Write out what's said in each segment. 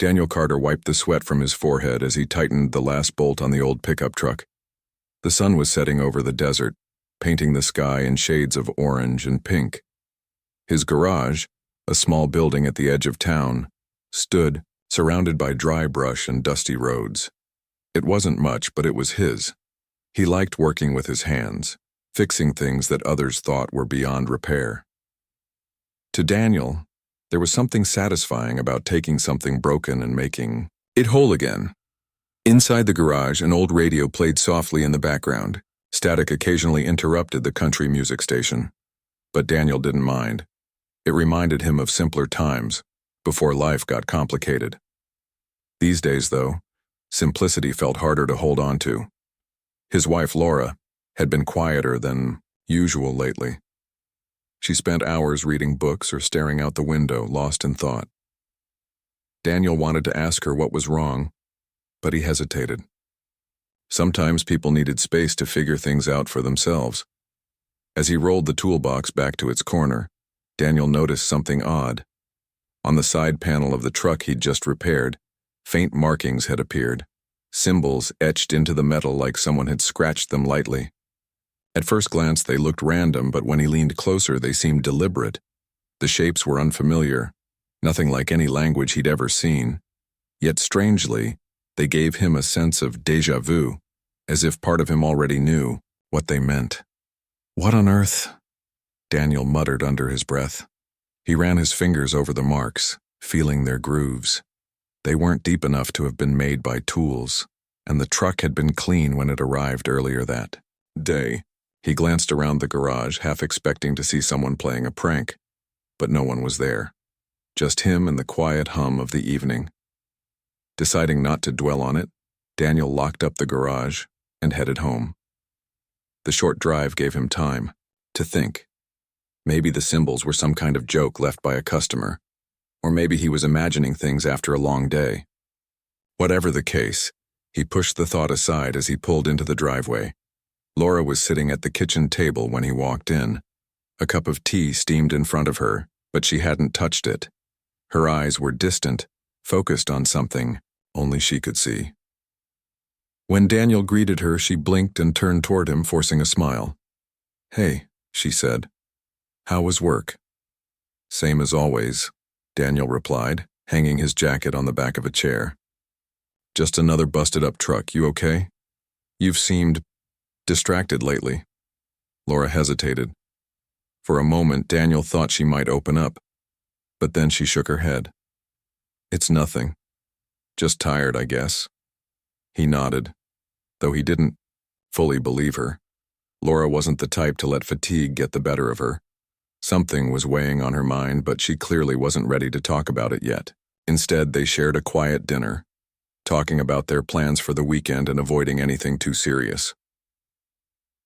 Daniel Carter wiped the sweat from his forehead as he tightened the last bolt on the old pickup truck. The sun was setting over the desert, painting the sky in shades of orange and pink. His garage, a small building at the edge of town, stood, surrounded by dry brush and dusty roads. It wasn't much, but it was his. He liked working with his hands, fixing things that others thought were beyond repair. To Daniel, there was something satisfying about taking something broken and making it whole again. Inside the garage, an old radio played softly in the background. Static occasionally interrupted the country music station. But Daniel didn't mind. It reminded him of simpler times, before life got complicated. These days, though, simplicity felt harder to hold on to. His wife, Laura, had been quieter than usual lately. She spent hours reading books or staring out the window, lost in thought. Daniel wanted to ask her what was wrong, but he hesitated. Sometimes people needed space to figure things out for themselves. As he rolled the toolbox back to its corner, Daniel noticed something odd. On the side panel of the truck he'd just repaired, faint markings had appeared, symbols etched into the metal like someone had scratched them lightly. At first glance, they looked random, but when he leaned closer, they seemed deliberate. The shapes were unfamiliar, nothing like any language he'd ever seen. Yet strangely, they gave him a sense of déjà vu, as if part of him already knew what they meant. "What on earth?" Daniel muttered under his breath. He ran his fingers over the marks, feeling their grooves. They weren't deep enough to have been made by tools, and the truck had been clean when it arrived earlier that day. He glanced around the garage, half expecting to see someone playing a prank, but no one was there. Just him and the quiet hum of the evening. Deciding not to dwell on it, Daniel locked up the garage and headed home. The short drive gave him time to think. Maybe the symbols were some kind of joke left by a customer, or maybe he was imagining things after a long day. Whatever the case, he pushed the thought aside as he pulled into the driveway. Laura was sitting at the kitchen table when he walked in. A cup of tea steamed in front of her, but she hadn't touched it. Her eyes were distant, focused on something only she could see. When Daniel greeted her, she blinked and turned toward him, forcing a smile. "Hey," she said. "How was work?" "Same as always," Daniel replied, hanging his jacket on the back of a chair. "Just another busted-up truck. You okay? You've seemed distracted lately." Laura hesitated. For a moment, Daniel thought she might open up, but then she shook her head. "It's nothing. Just tired, I guess." He nodded, though he didn't fully believe her. Laura wasn't the type to let fatigue get the better of her. Something was weighing on her mind, but she clearly wasn't ready to talk about it yet. Instead, they shared a quiet dinner, talking about their plans for the weekend and avoiding anything too serious.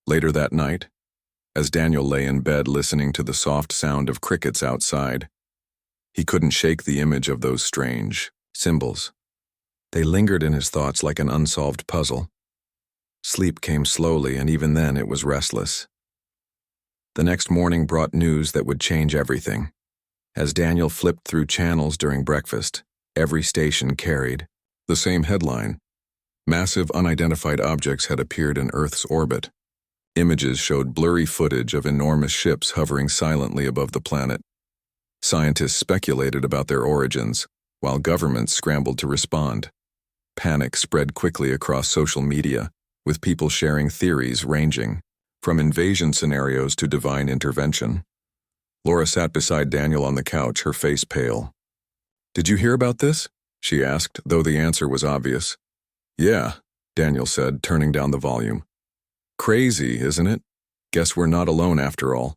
Later that night, as Daniel lay in bed listening to the soft sound of crickets outside, he couldn't shake the image of those strange symbols. They lingered in his thoughts like an unsolved puzzle. Sleep came slowly, and even then it was restless. The next morning brought news that would change everything. As Daniel flipped through channels during breakfast, every station carried the same headline. Massive unidentified objects had appeared in Earth's orbit. Images showed blurry footage of enormous ships hovering silently above the planet. Scientists speculated about their origins, while governments scrambled to respond. Panic spread quickly across social media, with people sharing theories ranging from invasion scenarios to divine intervention. Laura sat beside Daniel on the couch, her face pale. "Did you hear about this?" she asked, though the answer was obvious. "Yeah," Daniel said, turning down the volume. "Crazy, isn't it? Guess we're not alone after all."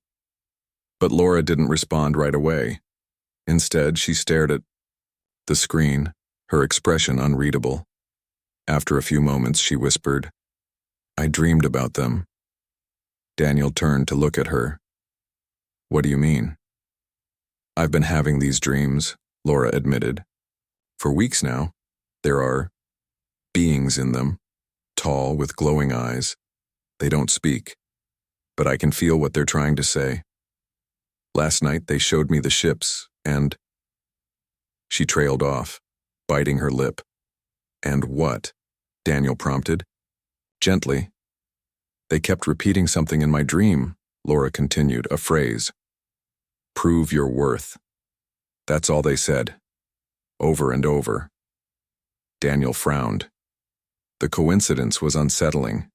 But Laura didn't respond right away. Instead, she stared at the screen, her expression unreadable. After a few moments, she whispered, "I dreamed about them." Daniel turned to look at her. "What do you mean?" "I've been having these dreams," Laura admitted. "For weeks now. There are beings in them, tall with glowing eyes. They don't speak, but I can feel what they're trying to say. Last night they showed me the ships, and..." She trailed off. biting her lip. "And what?" Daniel prompted. "Gently." "They kept repeating something in my dream," Laura continued, a phrase. "Prove your worth." That's all they said. Over and over. Daniel frowned. The coincidence was unsettling.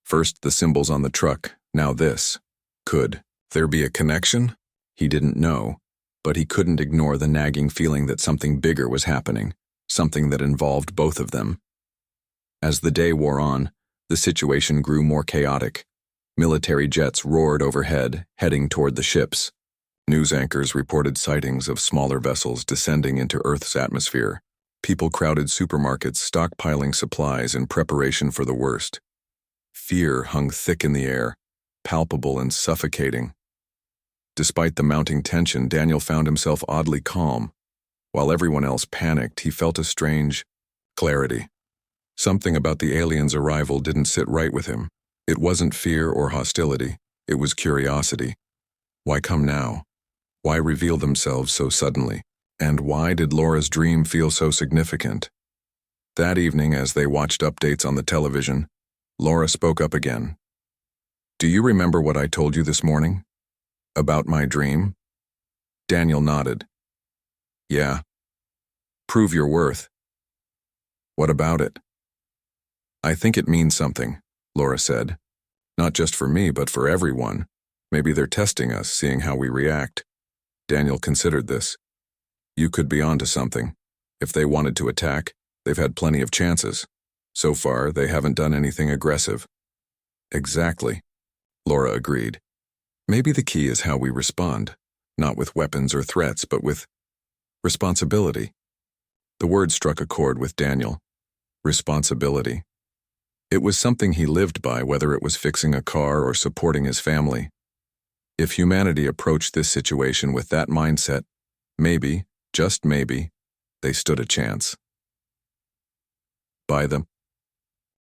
First the symbols on the truck, now this. Could there be a connection? He didn't know, but he couldn't ignore the nagging feeling that something bigger was happening, something that involved both of them. As the day wore on, the situation grew more chaotic. Military jets roared overhead, heading toward the ships. News anchors reported sightings of smaller vessels descending into Earth's atmosphere. People crowded supermarkets, stockpiling supplies in preparation for the worst. Fear hung thick in the air, palpable and suffocating. Despite the mounting tension, Daniel found himself oddly calm. While everyone else panicked, he felt a strange clarity. Something about the aliens' arrival didn't sit right with him. It wasn't fear or hostility, it was curiosity. Why come now? Why reveal themselves so suddenly? And why did Laura's dream feel so significant? That evening, as they watched updates on the television, Laura spoke up again. "Do you remember what I told you this morning? About my dream?" Daniel nodded. "Yeah. Prove your worth." "What about it?" "I think it means something," Laura said. "Not just for me, but for everyone. Maybe they're testing us, seeing how we react." Daniel considered this. "You could be onto something. If they wanted to attack, they've had plenty of chances. So far, they haven't done anything aggressive." "Exactly," Laura agreed. "Maybe the key is how we respond, not with weapons or threats, but with responsibility." The word struck a chord with Daniel. Responsibility. It was something he lived by, whether it was fixing a car or supporting his family. If humanity approached this situation with that mindset, maybe, just maybe, they stood a chance. By the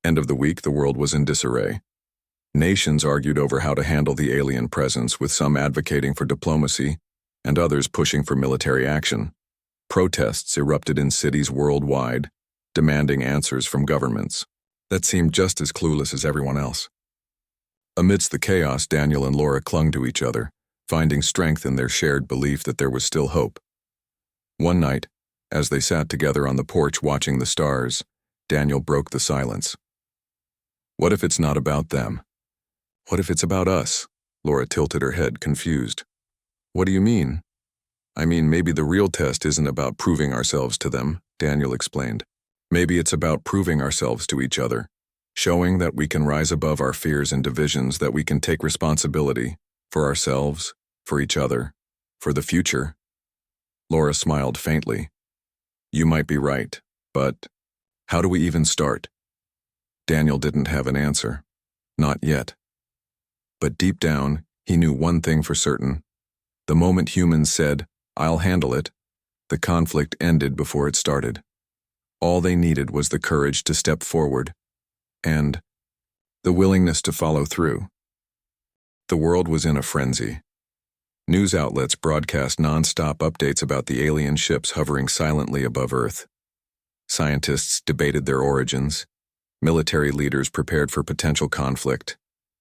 end of the week, the world was in disarray. Nations argued over how to handle the alien presence, with some advocating for diplomacy and others pushing for military action. Protests erupted in cities worldwide, demanding answers from governments that seemed just as clueless as everyone else. Amidst the chaos, Daniel and Laura clung to each other, finding strength in their shared belief that there was still hope. One night, as they sat together on the porch watching the stars, Daniel broke the silence. "What if it's not about them? What if it's about us?" Laura tilted her head, confused. "What do you mean?" "I mean, maybe the real test isn't about proving ourselves to them," Daniel explained. "Maybe it's about proving ourselves to each other, showing that we can rise above our fears and divisions, that we can take responsibility for ourselves, for each other, for the future." Laura smiled faintly. "You might be right, but how do we even start?" Daniel didn't have an answer. Not yet. But deep down, he knew one thing for certain. The moment humans said, "I'll handle it," the conflict ended before it started. All they needed was the courage to step forward and the willingness to follow through. The world was in a frenzy. News outlets broadcast non-stop updates about the alien ships hovering silently above Earth. Scientists debated their origins, military leaders prepared for potential conflict,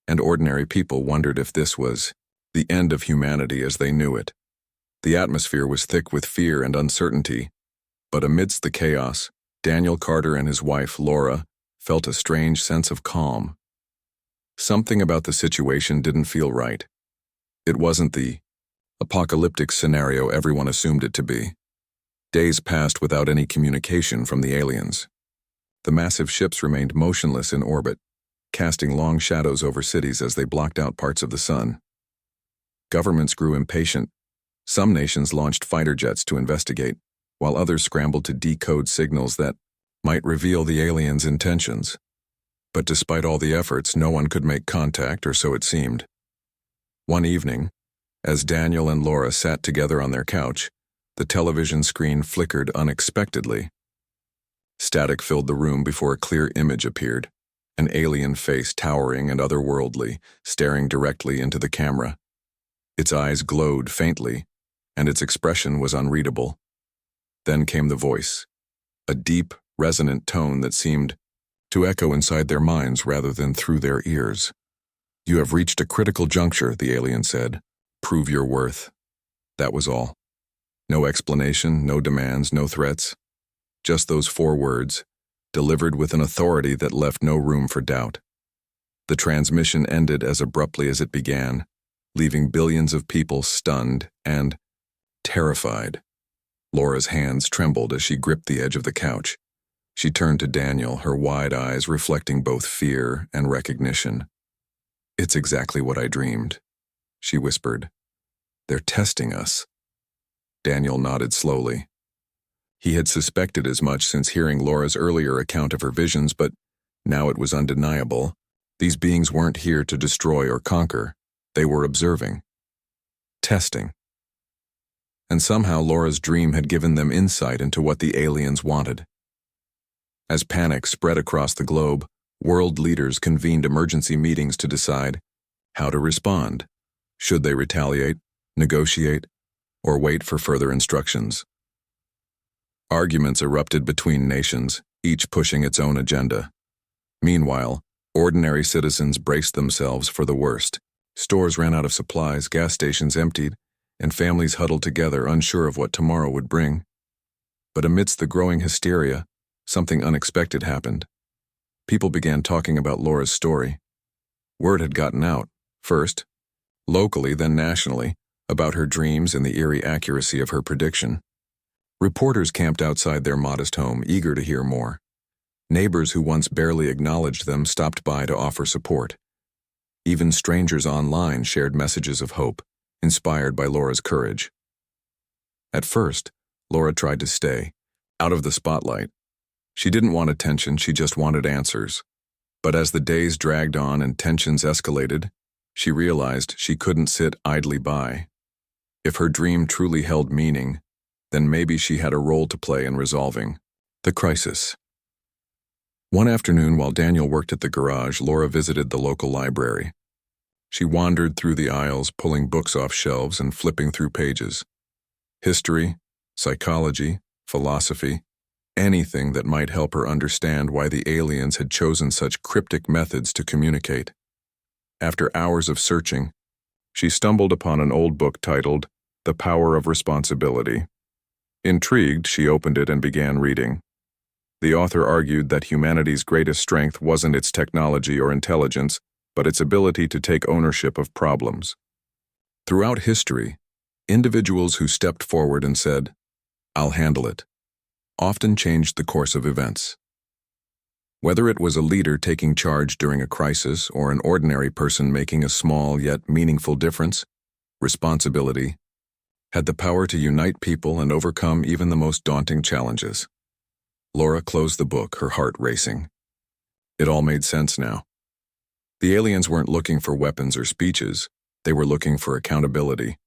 and ordinary people wondered if this was the end of humanity as they knew it. The atmosphere was thick with fear and uncertainty, but amidst the chaos, Daniel Carter and his wife, Laura, felt a strange sense of calm. Something about the situation didn't feel right. It wasn't the apocalyptic scenario everyone assumed it to be. Days passed without any communication from the aliens. The massive ships remained motionless in orbit, casting long shadows over cities as they blocked out parts of the sun. Governments grew impatient. Some nations launched fighter jets to investigate, while others scrambled to decode signals that might reveal the aliens' intentions. But despite all the efforts, no one could make contact, or so it seemed. One evening, as Daniel and Laura sat together on their couch, the television screen flickered unexpectedly. Static filled the room before a clear image appeared, an alien face towering and otherworldly, staring directly into the camera. Its eyes glowed faintly, and its expression was unreadable. Then came the voice, a deep, resonant tone that seemed to echo inside their minds rather than through their ears. "You have reached a critical juncture," the alien said. "Prove your worth." That was all. No explanation, no demands, no threats. Just those 4 words, delivered with an authority that left no room for doubt. The transmission ended as abruptly as it began, leaving billions of people stunned and terrified. Laura's hands trembled as she gripped the edge of the couch. She turned to Daniel, her wide eyes reflecting both fear and recognition. "It's exactly what I dreamed," she whispered. "They're testing us." Daniel nodded slowly. He had suspected as much since hearing Laura's earlier account of her visions, but now it was undeniable. These beings weren't here to destroy or conquer. They were observing. Testing. And somehow Laura's dream had given them insight into what the aliens wanted. As panic spread across the globe, world leaders convened emergency meetings to decide how to respond. Should they retaliate, negotiate, or wait for further instructions? Arguments erupted between nations, each pushing its own agenda. Meanwhile, ordinary citizens braced themselves for the worst. Stores ran out of supplies, gas stations emptied, and families huddled together, unsure of what tomorrow would bring. But amidst the growing hysteria, something unexpected happened. People began talking about Laura's story. Word had gotten out, first, locally, then nationally, about her dreams and the eerie accuracy of her prediction. Reporters camped outside their modest home, eager to hear more. Neighbors who once barely acknowledged them stopped by to offer support. Even strangers online shared messages of hope, inspired by Laura's courage. At first, Laura tried to stay out of the spotlight. She didn't want attention, she just wanted answers. But as the days dragged on and tensions escalated, she realized she couldn't sit idly by. If her dream truly held meaning, then maybe she had a role to play in resolving the crisis. One afternoon, while Daniel worked at the garage, Laura visited the local library. She wandered through the aisles, pulling books off shelves and flipping through pages. History, psychology, philosophy, anything that might help her understand why the aliens had chosen such cryptic methods to communicate. After hours of searching, she stumbled upon an old book titled The Power of Responsibility. Intrigued, she opened it and began reading. The author argued that humanity's greatest strength wasn't its technology or intelligence, but its ability to take ownership of problems. Throughout history, individuals who stepped forward and said, "I'll handle it," often changed the course of events. Whether it was a leader taking charge during a crisis or an ordinary person making a small yet meaningful difference, responsibility had the power to unite people and overcome even the most daunting challenges. Laura closed the book, her heart racing. It all made sense now. The aliens weren't looking for weapons or speeches. They were looking for accountability.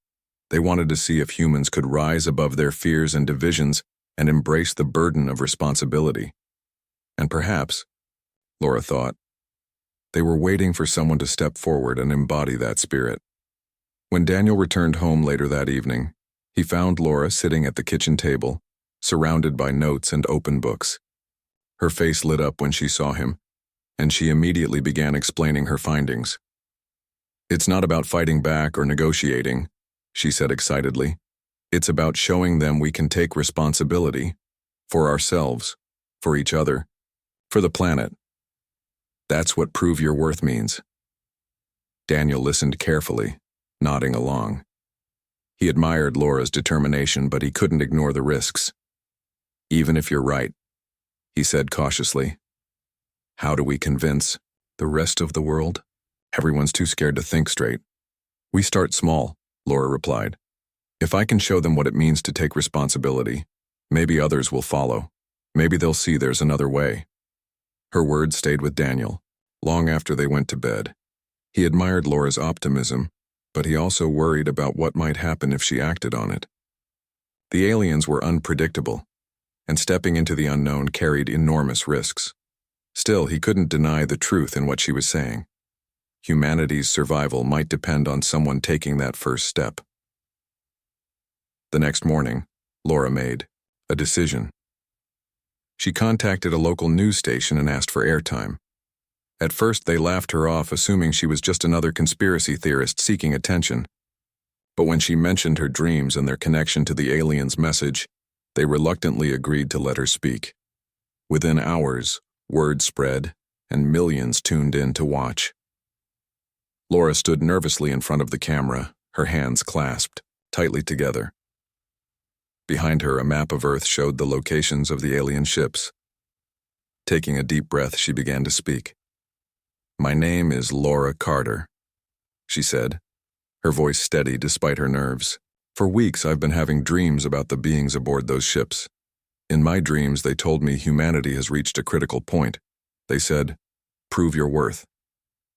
They wanted to see if humans could rise above their fears and divisions and embrace the burden of responsibility. And perhaps, Laura thought, they were waiting for someone to step forward and embody that spirit. When Daniel returned home later that evening, he found Laura sitting at the kitchen table, surrounded by notes and open books. Her face lit up when she saw him, and she immediately began explaining her findings. "It's not about fighting back or negotiating," she said excitedly. "It's about showing them we can take responsibility for ourselves, for each other, for the planet. That's what prove your worth means." Daniel listened carefully, nodding along. He admired Laura's determination, but he couldn't ignore the risks. "Even if you're right," he said cautiously, "how do we convince the rest of the world? Everyone's too scared to think straight." "We start small," Laura replied. "If I can show them what it means to take responsibility, maybe others will follow. Maybe they'll see there's another way." Her words stayed with Daniel long after they went to bed. He admired Laura's optimism, but he also worried about what might happen if she acted on it. The aliens were unpredictable, and stepping into the unknown carried enormous risks. Still, he couldn't deny the truth in what she was saying. Humanity's survival might depend on someone taking that first step. The next morning, Laura made a decision. She contacted a local news station and asked for airtime. At first, they laughed her off, assuming she was just another conspiracy theorist seeking attention. But when she mentioned her dreams and their connection to the aliens' message, they reluctantly agreed to let her speak. Within hours, word spread, and millions tuned in to watch. Laura stood nervously in front of the camera, her hands clasped, tightly together. Behind her, a map of Earth showed the locations of the alien ships. Taking a deep breath, she began to speak. "My name is Laura Carter," she said, her voice steady despite her nerves. "For weeks I've been having dreams about the beings aboard those ships. In my dreams, they told me humanity has reached a critical point. They said, 'Prove your worth.'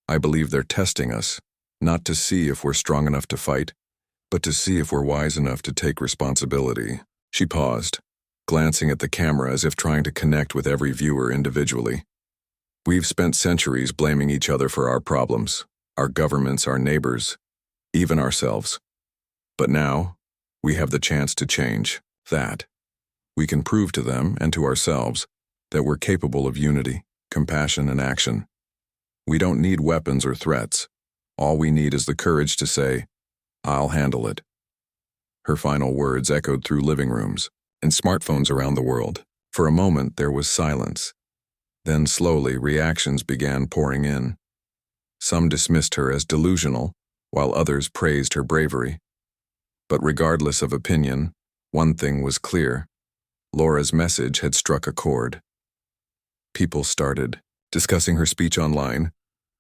I believe they're testing us, not to see if we're strong enough to fight, but to see if we're wise enough to take responsibility." She paused, glancing at the camera as if trying to connect with every viewer individually. "We've spent centuries blaming each other for our problems, our governments, our neighbors, even ourselves. But now, we have the chance to change that. We can prove to them and to ourselves that we're capable of unity, compassion, and action. We don't need weapons or threats. All we need is the courage to say, 'I'll handle it.'" Her final words echoed through living rooms and smartphones around the world. For a moment, there was silence. Then slowly, reactions began pouring in. Some dismissed her as delusional, while others praised her bravery. But regardless of opinion, one thing was clear. Laura's message had struck a chord. People started discussing her speech online,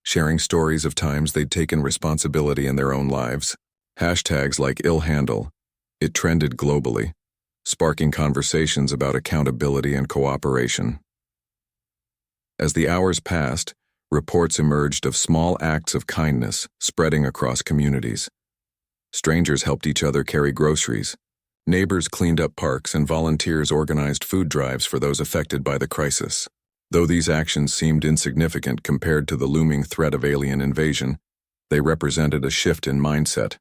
sharing stories of times they'd taken responsibility in their own lives. Hashtags like #IllHandle. It trended globally, sparking conversations about accountability and cooperation. As the hours passed, reports emerged of small acts of kindness spreading across communities. Strangers helped each other carry groceries. Neighbors cleaned up parks and volunteers organized food drives for those affected by the crisis. Though these actions seemed insignificant compared to the looming threat of alien invasion, they represented a shift in mindset,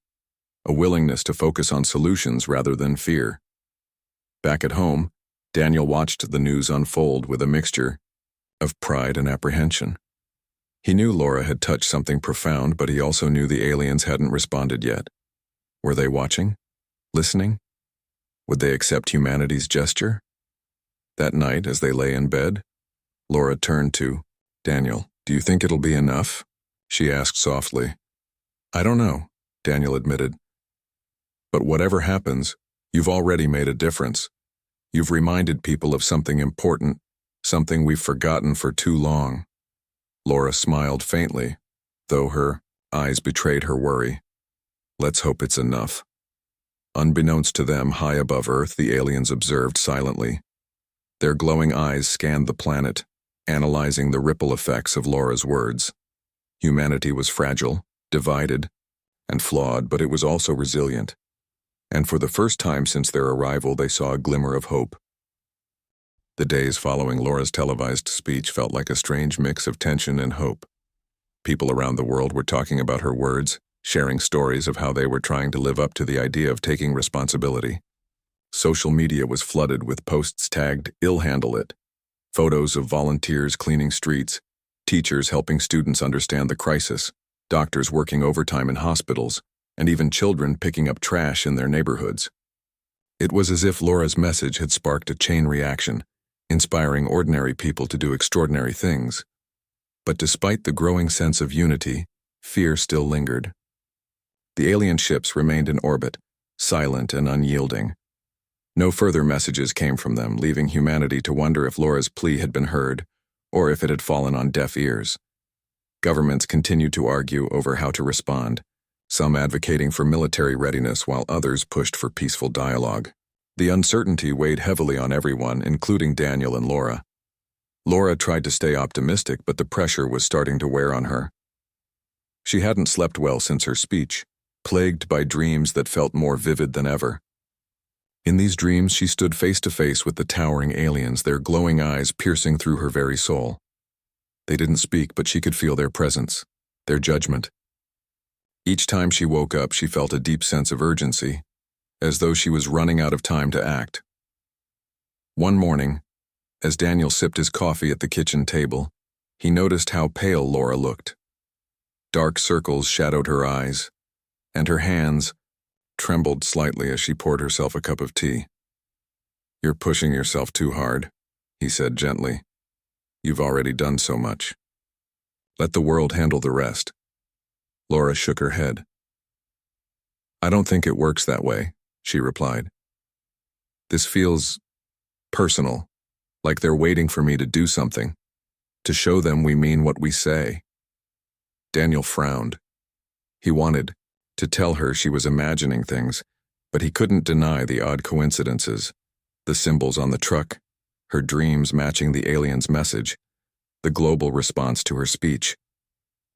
a willingness to focus on solutions rather than fear. Back at home, Daniel watched the news unfold with a mixture of pride and apprehension. He knew Laura had touched something profound, but he also knew the aliens hadn't responded yet. Were they watching? Listening? Would they accept humanity's gesture? That night, as they lay in bed, Laura turned to Daniel. "Do you think it'll be enough?" she asked softly. "I don't know," Daniel admitted. "But whatever happens, you've already made a difference. You've reminded people of something important, something we've forgotten for too long." Laura smiled faintly, though her eyes betrayed her worry. "Let's hope it's enough." Unbeknownst to them, high above Earth, the aliens observed silently. Their glowing eyes scanned the planet, analyzing the ripple effects of Laura's words. Humanity was fragile, divided, and flawed, but it was also resilient. And for the first time since their arrival, they saw a glimmer of hope. The days following Laura's televised speech felt like a strange mix of tension and hope. People around the world were talking about her words, sharing stories of how they were trying to live up to the idea of taking responsibility. Social media was flooded with posts tagged "IllHandle it," photos of volunteers cleaning streets, teachers helping students understand the crisis, doctors working overtime in hospitals, and even children picking up trash in their neighborhoods. It was as if Laura's message had sparked a chain reaction, inspiring ordinary people to do extraordinary things. But despite the growing sense of unity, fear still lingered. The alien ships remained in orbit, silent and unyielding. No further messages came from them, leaving humanity to wonder if Laura's plea had been heard, or if it had fallen on deaf ears. Governments continued to argue over how to respond, some advocating for military readiness while others pushed for peaceful dialogue. The uncertainty weighed heavily on everyone, including Daniel and Laura. Laura tried to stay optimistic, but the pressure was starting to wear on her. She hadn't slept well since her speech, plagued by dreams that felt more vivid than ever. In these dreams, she stood face to face with the towering aliens, their glowing eyes piercing through her very soul. They didn't speak, but she could feel their presence, their judgment. Each time she woke up, she felt a deep sense of urgency, as though she was running out of time to act. One morning, As Daniel sipped his coffee at the kitchen table, he noticed how pale Laura looked. Dark circles shadowed her eyes, and her hands trembled slightly as she poured herself a cup of tea. "You're pushing yourself too hard," he said gently. "You've already done so much. Let the world handle the rest." Laura shook her head. "I don't think it works that way," she replied. "This feels personal, like they're waiting for me to do something, to show them we mean what we say." Daniel frowned. He wanted to tell her she was imagining things, but he couldn't deny the odd coincidences, the symbols on the truck, her dreams matching the alien's message, the global response to her speech.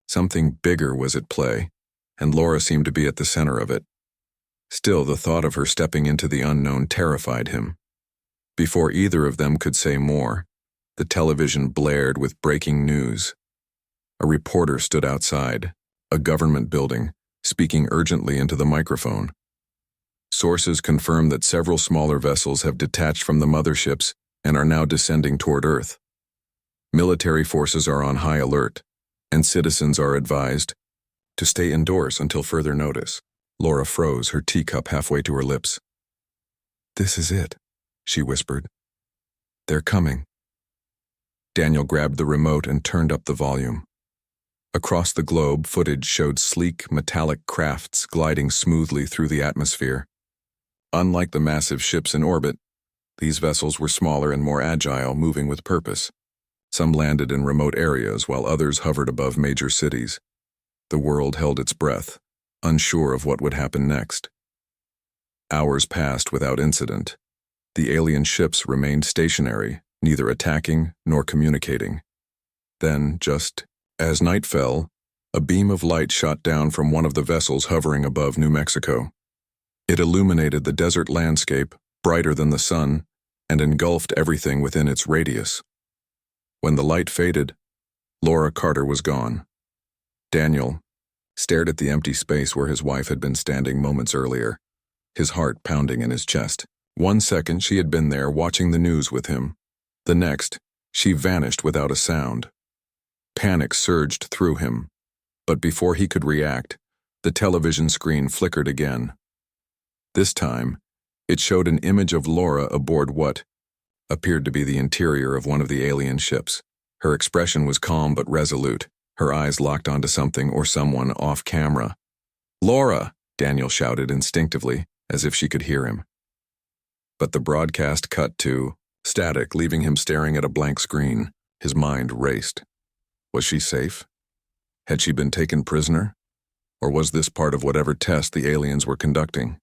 Something bigger was at play, and Laura seemed to be at the center of it. Still, the thought of her stepping into the unknown terrified him. Before either of them could say more, the television blared with breaking news. A reporter stood outside a government building, speaking urgently into the microphone. Sources confirm that several smaller vessels have detached from the motherships and are now descending toward Earth. Military forces are on high alert, and citizens are advised to stay indoors until further notice. Laura froze, her teacup halfway to her lips. "This is it," she whispered. "They're coming." Daniel grabbed the remote and turned up the volume. Across the globe, footage showed sleek, metallic crafts gliding smoothly through the atmosphere. Unlike the massive ships in orbit, these vessels were smaller and more agile, moving with purpose. Some landed in remote areas while others hovered above major cities. The world held its breath, unsure of what would happen next. Hours passed without incident. The alien ships remained stationary, neither attacking nor communicating. Then, just as night fell, a beam of light shot down from one of the vessels hovering above New Mexico. It illuminated the desert landscape, brighter than the sun, and engulfed everything within its radius. When the light faded, Laura Carter was gone. Daniel stared at the empty space where his wife had been standing moments earlier, his heart pounding in his chest. 1 second she had been there watching the news with him. The next, she vanished without a sound. Panic surged through him, but before he could react, the television screen flickered again. This time, it showed an image of Laura aboard what appeared to be the interior of one of the alien ships. Her expression was calm but resolute, her eyes locked onto something or someone off camera. "Laura!" Daniel shouted instinctively, as if she could hear him. But the broadcast cut to static, leaving him staring at a blank screen. His mind raced. Was she safe? Had she been taken prisoner? Or was this part of whatever test the aliens were conducting?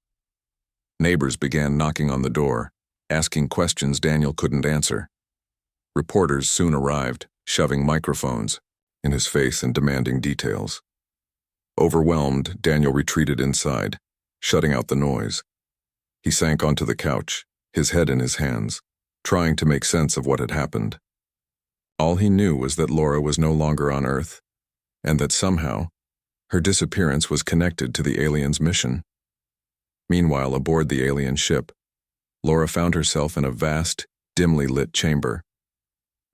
Neighbors began knocking on the door, asking questions Daniel couldn't answer. Reporters soon arrived, shoving microphones in his face and demanding details. Overwhelmed, Daniel retreated inside, shutting out the noise. He sank onto the couch, his head in his hands, trying to make sense of what had happened. All he knew was that Laura was no longer on Earth, and that somehow her disappearance was connected to the aliens' mission. Meanwhile, aboard the alien ship, Laura found herself in a vast, dimly lit chamber.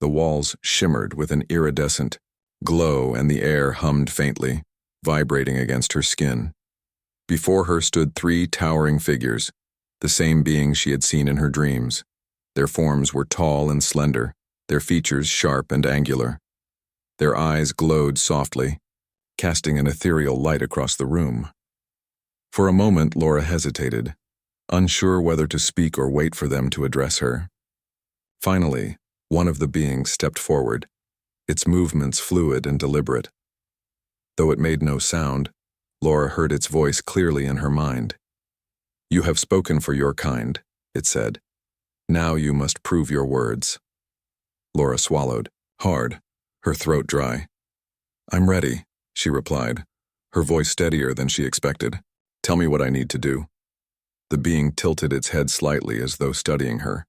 The walls shimmered with an iridescent glow and the air hummed faintly, vibrating against her skin. Before her stood 3 towering figures, the same beings she had seen in her dreams. Their forms were tall and slender, their features sharp and angular. Their eyes glowed softly, casting an ethereal light across the room. For a moment, Laura hesitated, unsure whether to speak or wait for them to address her. Finally, one of the beings stepped forward, its movements fluid and deliberate. Though it made no sound, Laura heard its voice clearly in her mind. "You have spoken for your kind," it said. "Now you must prove your words." Laura swallowed, hard, her throat dry. "I'm ready," she replied, her voice steadier than she expected. "Tell me what I need to do." The being tilted its head slightly as though studying her.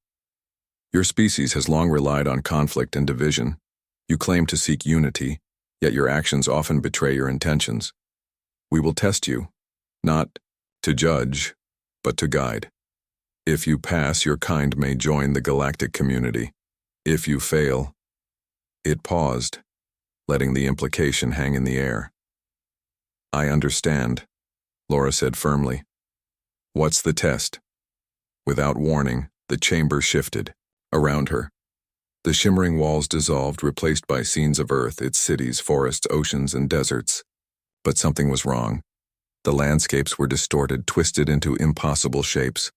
"Your species has long relied on conflict and division. You claim to seek unity, yet your actions often betray your intentions. We will test you, not to judge, but to guide. If you pass, your kind may join the galactic community. If you fail. It paused, letting the implication hang in the air. I understand, Laura said firmly. What's the test? Without warning, the chamber shifted. Around her, the shimmering walls dissolved, replaced by scenes of Earth, its cities, forests, oceans, and deserts. But something was wrong. The landscapes were distorted, twisted into impossible shapes.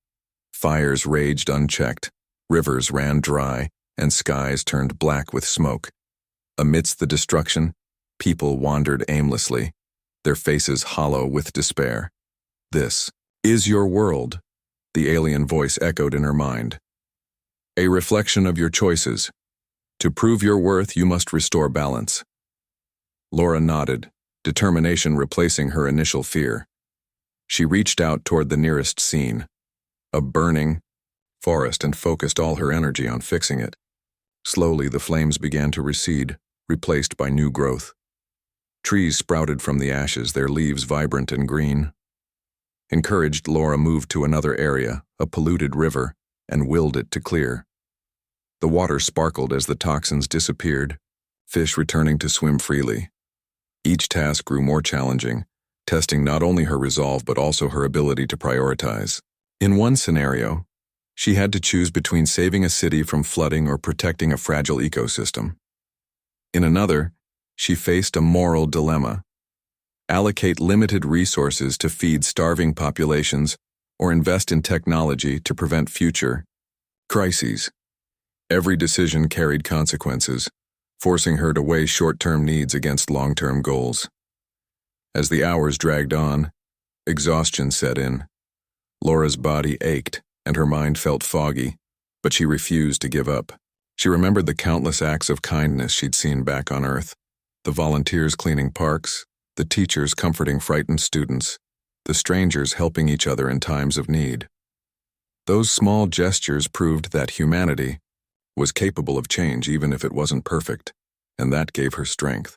Fires raged unchecked, rivers ran dry, and skies turned black with smoke. Amidst the destruction, people wandered aimlessly, their faces hollow with despair. This is your world, the alien voice echoed in her mind. A reflection of your choices. To prove your worth, you must restore balance. Laura nodded, determination replacing her initial fear. She reached out toward the nearest scene, a burning forest, and focused all her energy on fixing it. Slowly, the flames began to recede, replaced by new growth. Trees sprouted from the ashes, their leaves vibrant and green. Encouraged, Laura moved to another area, a polluted river, and willed it to clear. The water sparkled as the toxins disappeared, fish returning to swim freely. Each task grew more challenging, testing not only her resolve but also her ability to prioritize. In one scenario, she had to choose between saving a city from flooding or protecting a fragile ecosystem. In another, she faced a moral dilemma. Allocate limited resources to feed starving populations or invest in technology to prevent future crises. Every decision carried consequences, forcing her to weigh short-term needs against long-term goals. As the hours dragged on, exhaustion set in. Laura's body ached and her mind felt foggy, but she refused to give up. She remembered the countless acts of kindness she'd seen back on Earth, the volunteers cleaning parks, the teachers comforting frightened students, the strangers helping each other in times of need. Those small gestures proved that humanity was capable of change even if it wasn't perfect, and that gave her strength.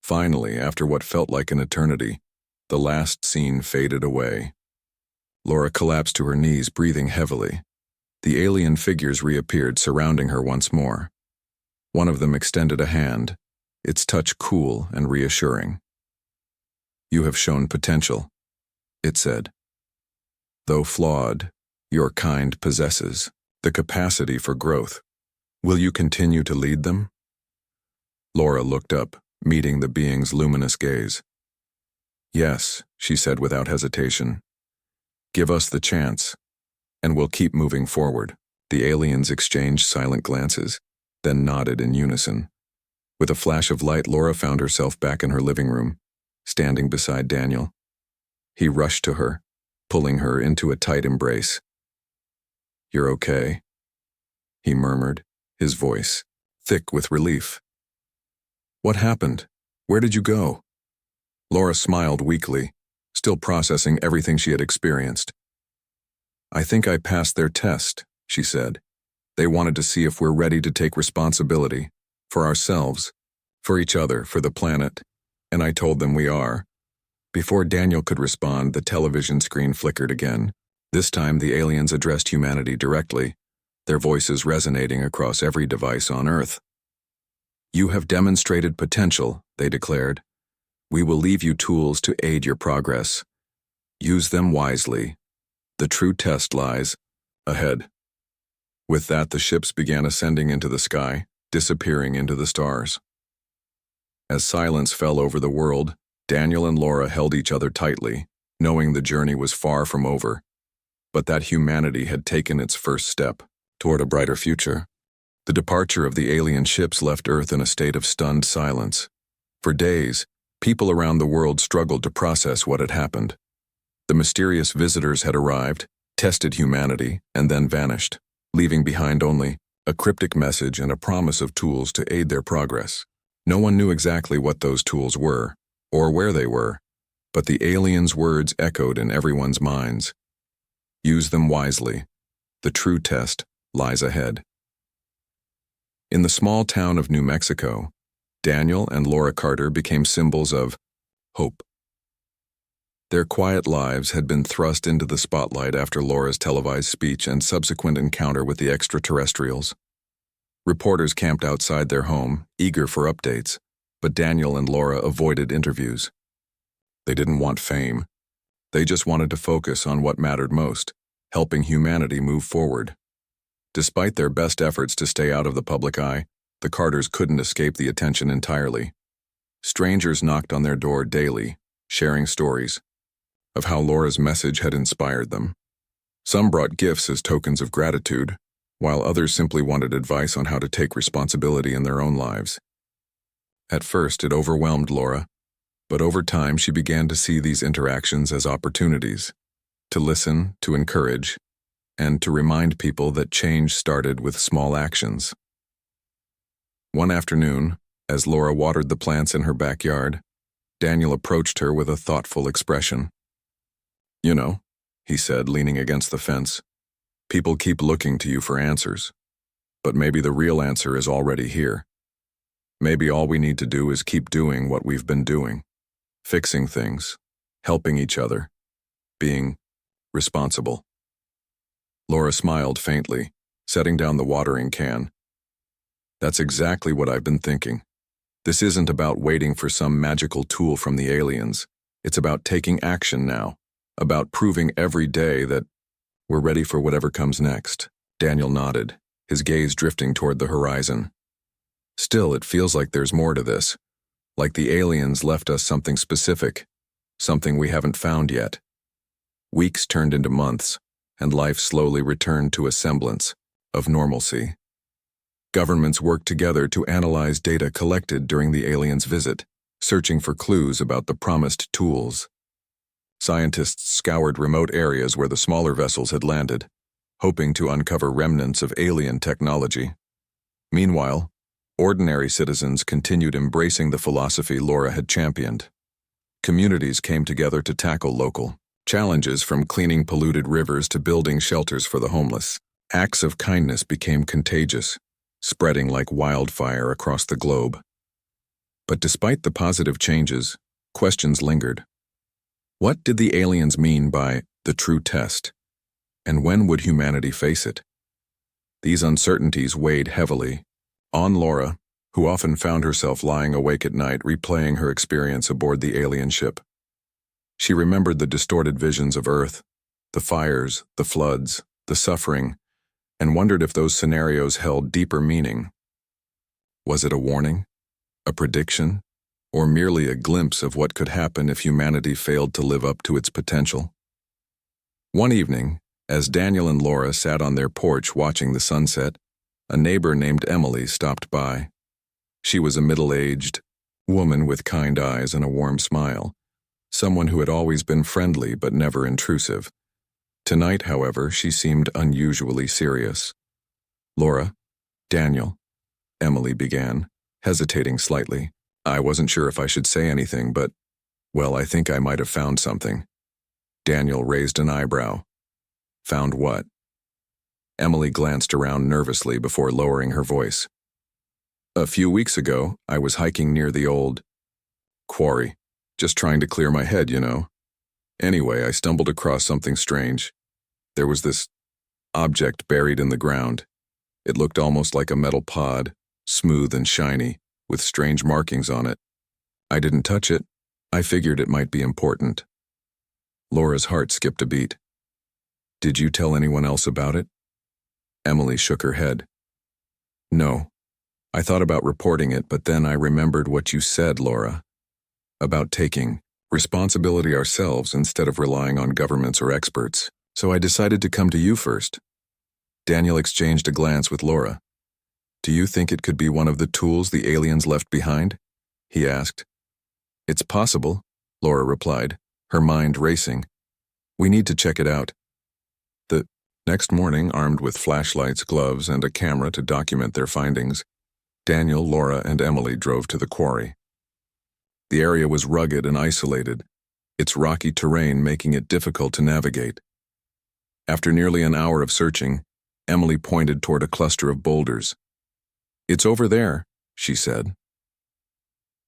Finally, after what felt like an eternity, the last scene faded away. Laura collapsed to her knees, breathing heavily. The alien figures reappeared, surrounding her once more. One of them extended a hand, its touch cool and reassuring. You have shown potential, it said. Though flawed, your kind possesses the capacity for growth. Will you continue to lead them? Laura looked up, meeting the being's luminous gaze. Yes, she said without hesitation. Give us the chance, and we'll keep moving forward. The aliens exchanged silent glances, then nodded in unison. With a flash of light, Laura found herself back in her living room, standing beside Daniel. He rushed to her, pulling her into a tight embrace. You're okay, he murmured, his voice thick with relief. What happened? Where did you go? Laura smiled weakly, still processing everything she had experienced. I think I passed their test, she said. They wanted to see if we're ready to take responsibility, for ourselves, for each other, for the planet, and I told them we are. Before Daniel could respond, the television screen flickered again. This time the aliens addressed humanity directly, their voices resonating across every device on Earth. You have demonstrated potential, they declared. We will leave you tools to aid your progress. Use them wisely. The true test lies ahead. With that, the ships began ascending into the sky, disappearing into the stars. As silence fell over the world, Daniel and Laura held each other tightly, knowing the journey was far from over, but that humanity had taken its first step toward a brighter future. The departure of the alien ships left Earth in a state of stunned silence. For days, people around the world struggled to process what had happened. The mysterious visitors had arrived, tested humanity, and then vanished, leaving behind only a cryptic message and a promise of tools to aid their progress. No one knew exactly what those tools were, or where they were, but the aliens' words echoed in everyone's minds. Use them wisely. The true test lies ahead. In the small town of New Mexico, Daniel and Laura Carter became symbols of hope. Their quiet lives had been thrust into the spotlight after Laura's televised speech and subsequent encounter with the extraterrestrials. Reporters camped outside their home, eager for updates, but Daniel and Laura avoided interviews. They didn't want fame. They just wanted to focus on what mattered most, helping humanity move forward. Despite their best efforts to stay out of the public eye, the Carters couldn't escape the attention entirely. Strangers knocked on their door daily, sharing stories of how Laura's message had inspired them. Some brought gifts as tokens of gratitude, while others simply wanted advice on how to take responsibility in their own lives. At first, it overwhelmed Laura, but over time she began to see these interactions as opportunities, to listen, to encourage, and to remind people that change started with small actions. One afternoon, as Laura watered the plants in her backyard, Daniel approached her with a thoughtful expression. "You know," he said, leaning against the fence, "people keep looking to you for answers, but maybe the real answer is already here. Maybe all we need to do is keep doing what we've been doing, fixing things, helping each other, being responsible." Laura smiled faintly, setting down the watering can. "That's exactly what I've been thinking. This isn't about waiting for some magical tool from the aliens. It's about taking action now, about proving every day that we're ready for whatever comes next." Daniel nodded, his gaze drifting toward the horizon. "Still, it feels like there's more to this, like the aliens left us something specific, something we haven't found yet." Weeks turned into months, and life slowly returned to a semblance of normalcy. Governments worked together to analyze data collected during the aliens' visit, searching for clues about the promised tools. Scientists scoured remote areas where the smaller vessels had landed, hoping to uncover remnants of alien technology. Meanwhile, ordinary citizens continued embracing the philosophy Laura had championed. Communities came together to tackle local challenges, from cleaning polluted rivers to building shelters for the homeless. Acts of kindness became contagious, spreading like wildfire across the globe. But despite the positive changes, questions lingered. What did the aliens mean by the true test? And when would humanity face it? These uncertainties weighed heavily on Laura, who often found herself lying awake at night replaying her experience aboard the alien ship. She remembered the distorted visions of Earth, the fires, the floods, the suffering, and wondered if those scenarios held deeper meaning. Was it a warning, a prediction, or merely a glimpse of what could happen if humanity failed to live up to its potential? One evening, as Daniel and Laura sat on their porch watching the sunset, a neighbor named Emily stopped by. She was a middle-aged woman with kind eyes and a warm smile, someone who had always been friendly but never intrusive. Tonight, however, she seemed unusually serious. "Laura, Daniel," Emily began, hesitating slightly. "I wasn't sure if I should say anything, but, well, I think I might have found something." Daniel raised an eyebrow. "Found what?" Emily glanced around nervously before lowering her voice. "A few weeks ago, I was hiking near the old quarry, just trying to clear my head, you know. Anyway, I stumbled across something strange. There was this object buried in the ground. It looked almost like a metal pod, smooth and shiny, with strange markings on it. I didn't touch it. I figured it might be important." Laura's heart skipped a beat. "Did you tell anyone else about it?" Emily shook her head. "No. I thought about reporting it, but then I remembered what you said, Laura, about taking responsibility ourselves instead of relying on governments or experts. So I decided to come to you first." Daniel exchanged a glance with Laura. "Do you think it could be one of the tools the aliens left behind?" he asked. "It's possible," Laura replied, her mind racing. "We need to check it out." The next morning, armed with flashlights, gloves, and a camera to document their findings, Daniel, Laura, and Emily drove to the quarry. The area was rugged and isolated, its rocky terrain making it difficult to navigate. After nearly an hour of searching, Emily pointed toward a cluster of boulders. "It's over there," she said.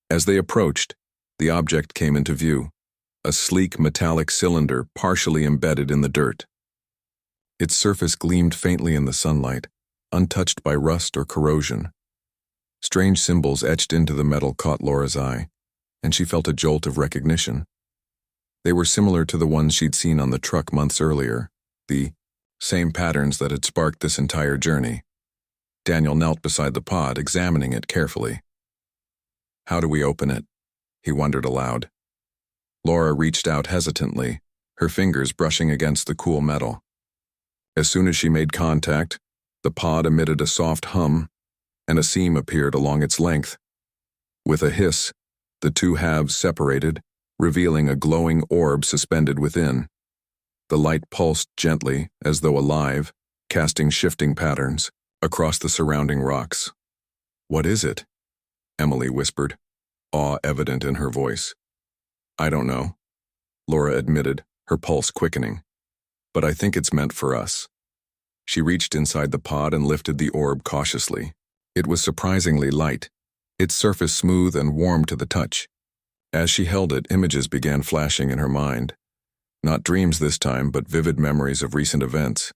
As they approached, the object came into view, a sleek metallic cylinder partially embedded in the dirt. Its surface gleamed faintly in the sunlight, untouched by rust or corrosion. Strange symbols etched into the metal caught Laura's eye, and she felt a jolt of recognition. They were similar to the ones she'd seen on the truck months earlier, the same patterns that had sparked this entire journey. Daniel knelt beside the pod, examining it carefully. "How do we open it?" he wondered aloud. Laura reached out hesitantly, her fingers brushing against the cool metal. As soon as she made contact, the pod emitted a soft hum, and a seam appeared along its length. With a hiss, the two halves separated, revealing a glowing orb suspended within. The light pulsed gently, as though alive, casting shifting patterns across the surrounding rocks. "What is it?" Emily whispered, awe evident in her voice. "I don't know," Laura admitted, her pulse quickening. "But I think it's meant for us." She reached inside the pod and lifted the orb cautiously. It was surprisingly light, its surface smooth and warm to the touch. As she held it, images began flashing in her mind. Not dreams this time, but vivid memories of recent events.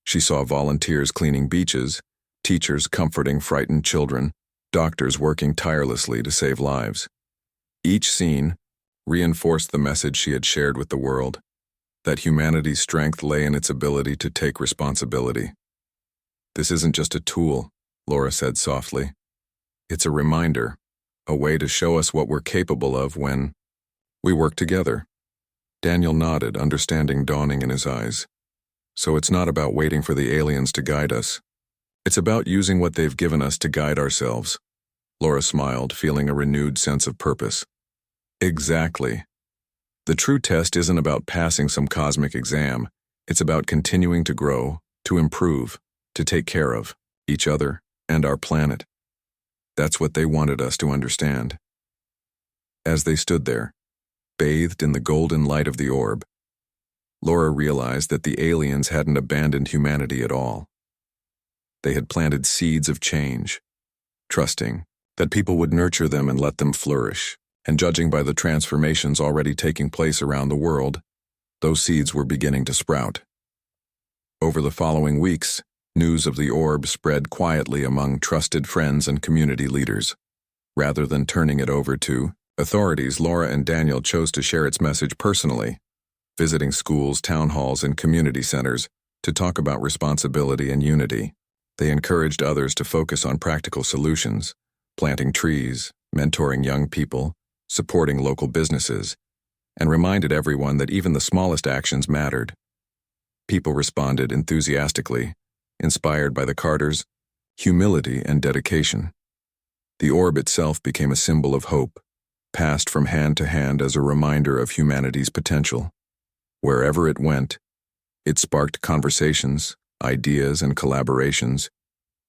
She saw volunteers cleaning beaches, teachers comforting frightened children, doctors working tirelessly to save lives. Each scene reinforced the message she had shared with the world, that humanity's strength lay in its ability to take responsibility. "This isn't just a tool," Laura said softly. "It's a reminder, a way to show us what we're capable of when we work together." Daniel nodded, understanding dawning in his eyes. "So it's not about waiting for the aliens to guide us. It's about using what they've given us to guide ourselves." Laura smiled, feeling a renewed sense of purpose. "Exactly. The true test isn't about passing some cosmic exam. It's about continuing to grow, to improve, to take care of each other and our planet." That's what they wanted us to understand. As they stood there, bathed in the golden light of the orb, Laura realized that the aliens hadn't abandoned humanity at all. They had planted seeds of change, trusting that people would nurture them and let them flourish. And judging by the transformations already taking place around the world, those seeds were beginning to sprout. Over the following weeks, news of the orb spread quietly among trusted friends and community leaders. Rather than turning it over to authorities, Laura and Daniel chose to share its message personally, visiting schools, town halls, and community centers to talk about responsibility and unity. They encouraged others to focus on practical solutions, planting trees, mentoring young people, supporting local businesses, and reminded everyone that even the smallest actions mattered. People responded enthusiastically, inspired by the Carters' humility and dedication. The orb itself became a symbol of hope, passed from hand to hand as a reminder of humanity's potential. Wherever it went, it sparked conversations, ideas, and collaborations,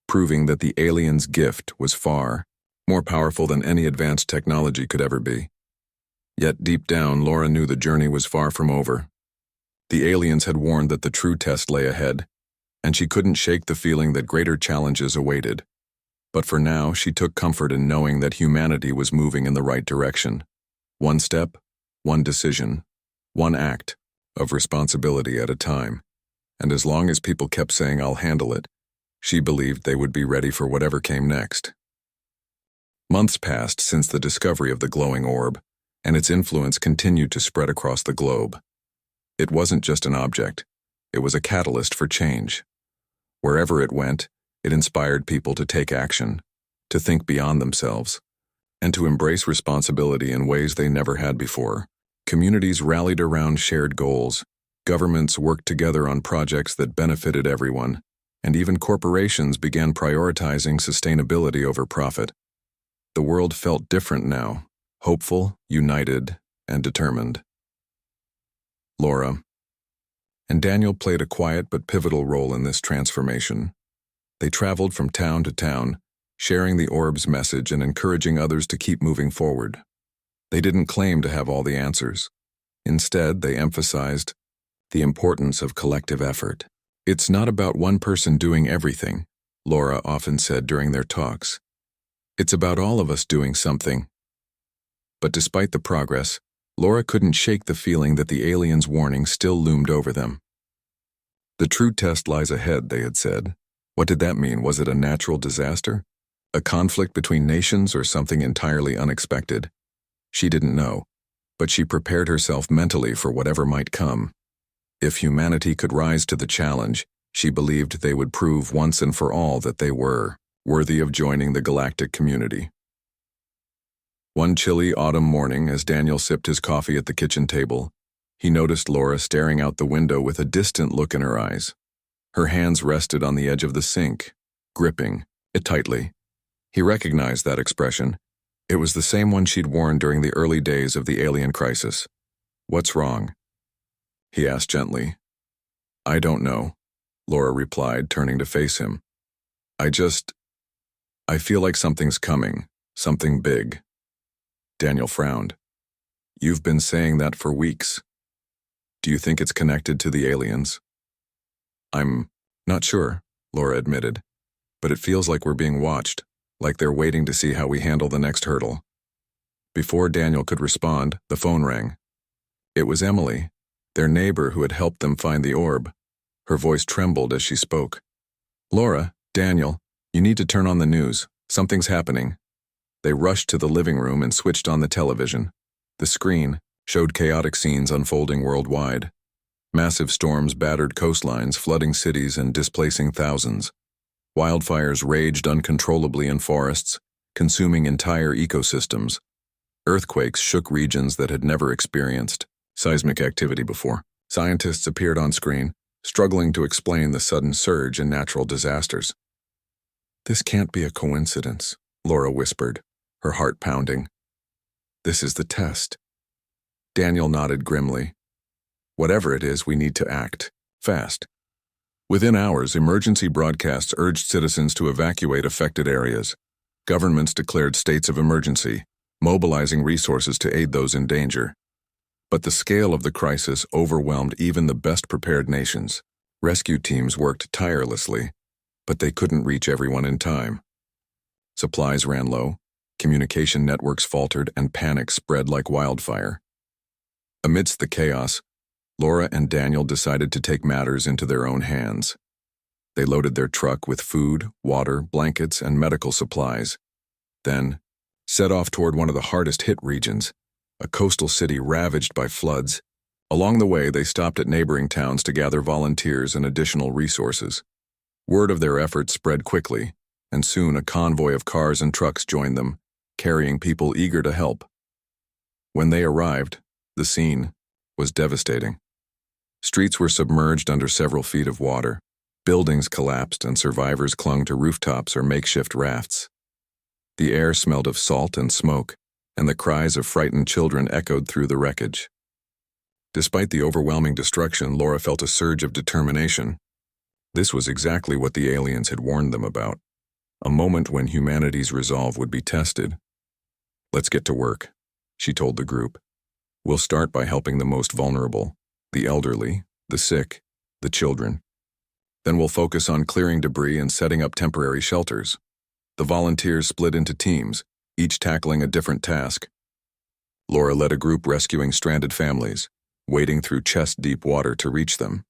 proving that the aliens' gift was far more powerful than any advanced technology could ever be. Yet deep down, Laura knew the journey was far from over. The aliens had warned that the true test lay ahead, and she couldn't shake the feeling that greater challenges awaited. But for now, she took comfort in knowing that humanity was moving in the right direction. One step, one decision, one act of responsibility at a time. And as long as people kept saying, "I'll handle it," she believed they would be ready for whatever came next. Months passed since the discovery of the glowing orb, and its influence continued to spread across the globe. It wasn't just an object, it was a catalyst for change. Wherever it went, it inspired people to take action, to think beyond themselves, and to embrace responsibility in ways they never had before. Communities rallied around shared goals, governments worked together on projects that benefited everyone, and even corporations began prioritizing sustainability over profit. The world felt different now, hopeful, united, and determined. Laura and Daniel played a quiet but pivotal role in this transformation. They traveled from town to town, sharing the orb's message and encouraging others to keep moving forward. They didn't claim to have all the answers. Instead, they emphasized the importance of collective effort. "It's not about one person doing everything," Laura often said during their talks. "It's about all of us doing something." But despite the progress, Laura couldn't shake the feeling that the aliens' warning still loomed over them. The true test lies ahead, they had said. What did that mean? Was it a natural disaster? A conflict between nations or something entirely unexpected? She didn't know, but she prepared herself mentally for whatever might come. If humanity could rise to the challenge, she believed they would prove once and for all that they were worthy of joining the galactic community. One chilly autumn morning, as Daniel sipped his coffee at the kitchen table, he noticed Laura staring out the window with a distant look in her eyes. Her hands rested on the edge of the sink, gripping it tightly. He recognized that expression. It was the same one she'd worn during the early days of the alien crisis. "What's wrong?" he asked gently. "I don't know," Laura replied, turning to face him. I feel like something's coming, something big." Daniel frowned. "You've been saying that for weeks. Do you think it's connected to the aliens?" "I'm not sure," Laura admitted, "but it feels like we're being watched, like they're waiting to see how we handle the next hurdle." Before Daniel could respond, the phone rang. It was Emily, their neighbor who had helped them find the orb. Her voice trembled as she spoke. "Laura, Daniel, you need to turn on the news. Something's happening." They rushed to the living room and switched on the television. The screen showed chaotic scenes unfolding worldwide. Massive storms battered coastlines, flooding cities and displacing thousands. Wildfires raged uncontrollably in forests, consuming entire ecosystems. Earthquakes shook regions that had never experienced seismic activity before. Scientists appeared on screen, struggling to explain the sudden surge in natural disasters. "This can't be a coincidence," Laura whispered, her heart pounding. "This is the test." Daniel nodded grimly. "Whatever it is, we need to act fast." Within hours, emergency broadcasts urged citizens to evacuate affected areas. Governments declared states of emergency, mobilizing resources to aid those in danger. But the scale of the crisis overwhelmed even the best-prepared nations. Rescue teams worked tirelessly, but they couldn't reach everyone in time. Supplies ran low, communication networks faltered, and panic spread like wildfire. Amidst the chaos, Laura and Daniel decided to take matters into their own hands. They loaded their truck with food, water, blankets, and medical supplies, then set off toward one of the hardest-hit regions, a coastal city ravaged by floods. Along the way, they stopped at neighboring towns to gather volunteers and additional resources. Word of their efforts spread quickly, and soon a convoy of cars and trucks joined them, carrying people eager to help. When they arrived, the scene was devastating. Streets were submerged under several feet of water. Buildings collapsed and survivors clung to rooftops or makeshift rafts. The air smelled of salt and smoke, and the cries of frightened children echoed through the wreckage. Despite the overwhelming destruction, Laura felt a surge of determination. This was exactly what the aliens had warned them about, a moment when humanity's resolve would be tested. "Let's get to work," she told the group. "We'll start by helping the most vulnerable, the elderly, the sick, the children. Then we'll focus on clearing debris and setting up temporary shelters." The volunteers split into teams, each tackling a different task. Laura led a group rescuing stranded families, wading through chest-deep water to reach them.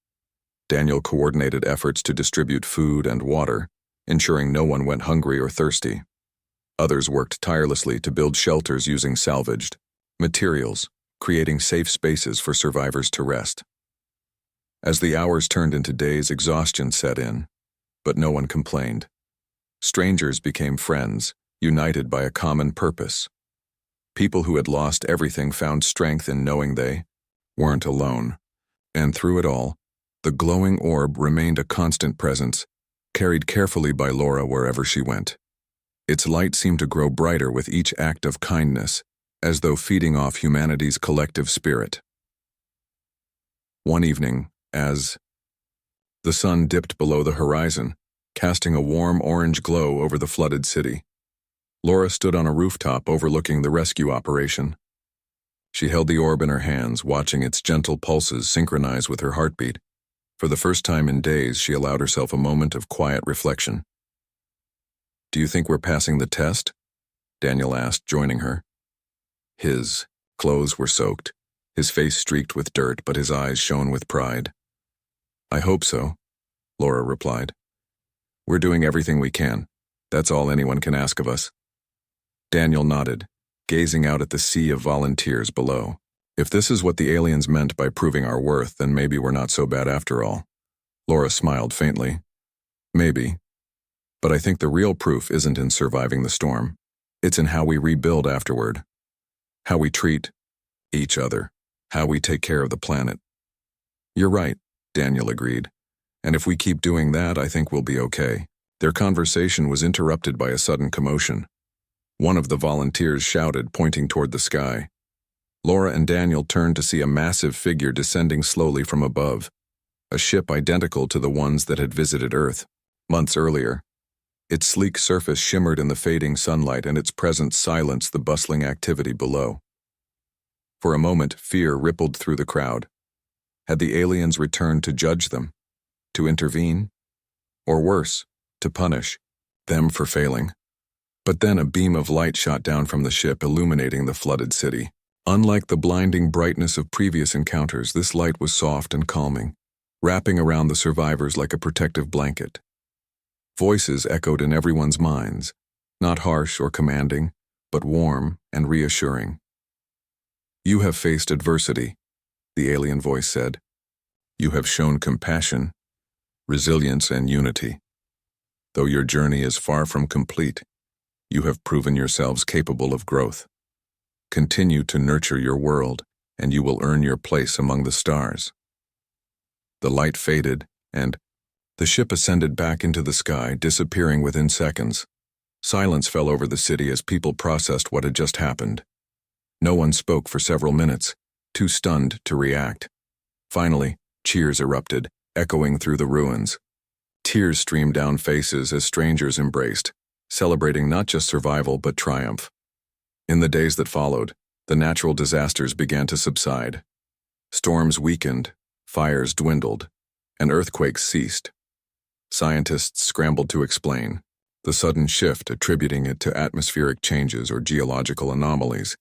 Daniel coordinated efforts to distribute food and water, ensuring no one went hungry or thirsty. Others worked tirelessly to build shelters using salvaged materials, creating safe spaces for survivors to rest. As the hours turned into days, exhaustion set in, but no one complained. Strangers became friends, united by a common purpose. People who had lost everything found strength in knowing they weren't alone. And through it all, the glowing orb remained a constant presence, carried carefully by Laura wherever she went. Its light seemed to grow brighter with each act of kindness, as though feeding off humanity's collective spirit. One evening, as the sun dipped below the horizon, casting a warm orange glow over the flooded city, Laura stood on a rooftop overlooking the rescue operation. She held the orb in her hands, watching its gentle pulses synchronize with her heartbeat. For the first time in days, she allowed herself a moment of quiet reflection. "Do you think we're passing the test?" Daniel asked, joining her. His clothes were soaked, his face streaked with dirt, but his eyes shone with pride. "I hope so," Laura replied. We're doing everything we can. That's all anyone can ask of us. Daniel nodded, gazing out at the sea of volunteers below. If this is what the aliens meant by proving our worth, then maybe we're not so bad after all. Laura smiled faintly. Maybe. But I think the real proof isn't in surviving the storm. It's in how we rebuild afterward. How we treat each other. How we take care of the planet. You're right, Daniel agreed. And if we keep doing that, I think we'll be okay. Their conversation was interrupted by a sudden commotion. One of the volunteers shouted, pointing toward the sky. Laura and Daniel turned to see a massive figure descending slowly from above, a ship identical to the ones that had visited Earth months earlier. Its sleek surface shimmered in the fading sunlight, and its presence silenced the bustling activity below. For a moment, fear rippled through the crowd. Had the aliens returned to judge them, to intervene, or worse, to punish them for failing? But then a beam of light shot down from the ship, illuminating the flooded city. Unlike the blinding brightness of previous encounters, this light was soft and calming, wrapping around the survivors like a protective blanket. Voices echoed in everyone's minds, not harsh or commanding, but warm and reassuring. "You have faced adversity," the alien voice said. "You have shown compassion, resilience, and unity. Though your journey is far from complete, you have proven yourselves capable of growth. Continue to nurture your world, and you will earn your place among the stars." The light faded, and the ship ascended back into the sky, disappearing within seconds. Silence fell over the city as people processed what had just happened. No one spoke for several minutes, too stunned to react. Finally, cheers erupted, echoing through the ruins. Tears streamed down faces as strangers embraced, celebrating not just survival but triumph. In the days that followed, the natural disasters began to subside. Storms weakened, fires dwindled, and earthquakes ceased. Scientists scrambled to explain the sudden shift, attributing it to atmospheric changes or geological anomalies.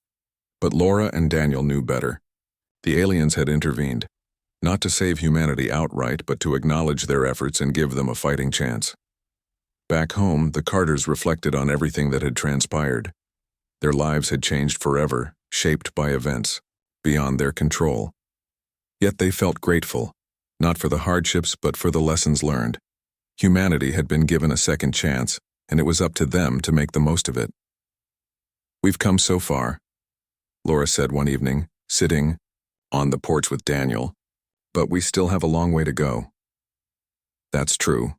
But Laura and Daniel knew better. The aliens had intervened, not to save humanity outright, but to acknowledge their efforts and give them a fighting chance. Back home, the Carters reflected on everything that had transpired. Their lives had changed forever, shaped by events beyond their control. Yet they felt grateful, not for the hardships but for the lessons learned. Humanity had been given a second chance, and it was up to them to make the most of it. "We've come so far," Laura said one evening, sitting on the porch with Daniel, "but we still have a long way to go." "That's true,"